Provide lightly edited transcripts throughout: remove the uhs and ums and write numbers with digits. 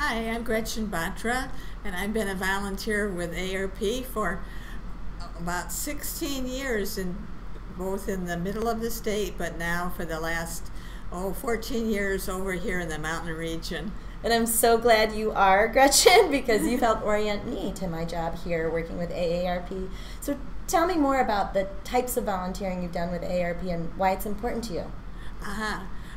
Hi, I'm Gretchen Batra, and I've been a volunteer with AARP for about 16 years, both in the middle of the state, but now for the last 14 years over here in the mountain region. And I'm so glad you are, Gretchen, because you've helped orient me to my job here working with AARP. So tell me more about the types of volunteering you've done with AARP and why it's important to you.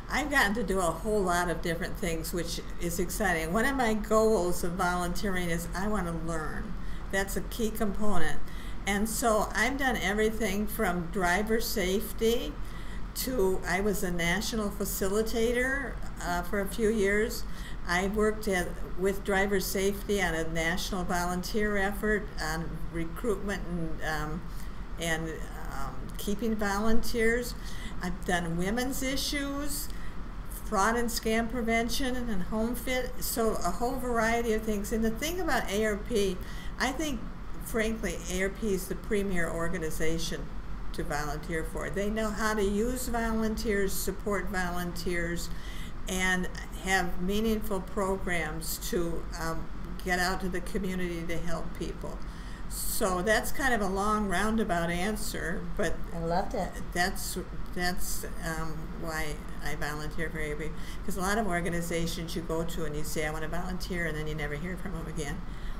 I've gotten to do a whole lot of different things, which is exciting. One of my goals of volunteering is I want to learn. That's a key component. And so I've done everything from driver safety to, I was a national facilitator for a few years. I worked with driver safety on a national volunteer effort on recruitment and keeping volunteers. I've done women's issues, fraud and scam prevention, and home fit, so a whole variety of things. And the thing about AARP, I think, frankly, AARP is the premier organization to volunteer for. They know how to use volunteers, support volunteers, and have meaningful programs to get out to the community to help people. So that's kind of a long roundabout answer, but I loved it. That's why I volunteer for AARP, because a lot of organizations you go to and you say I want to volunteer and then you never hear from them again.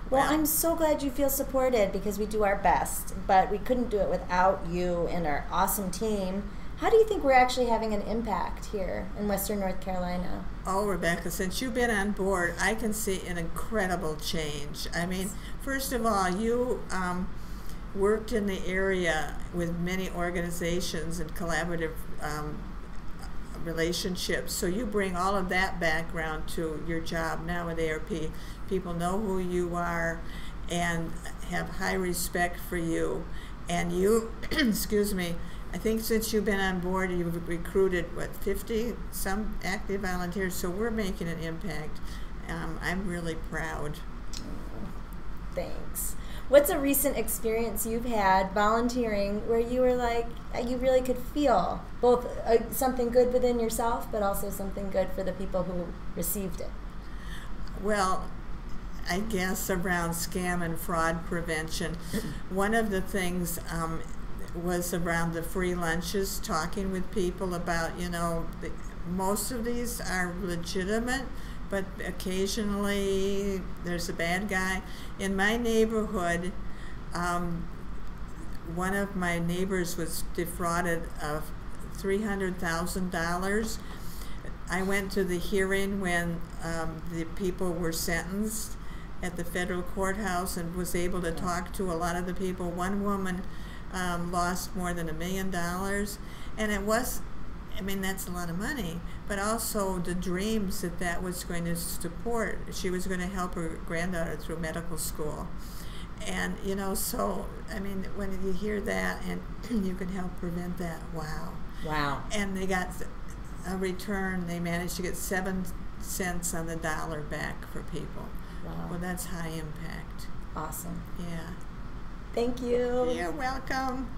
Well, I'm so glad you feel supported because we do our best, but we couldn't do it without you and our awesome team. How do you think we're actually having an impact here in Western North Carolina? Oh, Rebecca, since you've been on board, I can see an incredible change. I mean, first of all, you worked in the area with many organizations and collaborative relationships, so you bring all of that background to your job now with AARP. People know who you are and have high respect for you, and you, excuse me, I think since you've been on board, you've recruited, 50 some active volunteers, so we're making an impact. I'm really proud. Thanks. What's a recent experience you've had volunteering where you were like, you really could feel both something good within yourself, but also something good for the people who received it? Well, I guess around scam and fraud prevention. One of the things was around the free lunches, talking with people about, most of these are legitimate, but occasionally there's a bad guy. In my neighborhood, one of my neighbors was defrauded of $300,000. I went to the hearing when the people were sentenced at the federal courthouse and was able to talk to a lot of the people. One woman lost more than $1 million, and it was, that's a lot of money, but also the dreams that was going to support. She was going to help her granddaughter through medical school, and so when you hear that and you can help prevent that, wow. And they got a return. They managed to get 7 cents on the dollar back for people. Wow. Well, that's high impact. Awesome. Yeah. Thank you. You're welcome.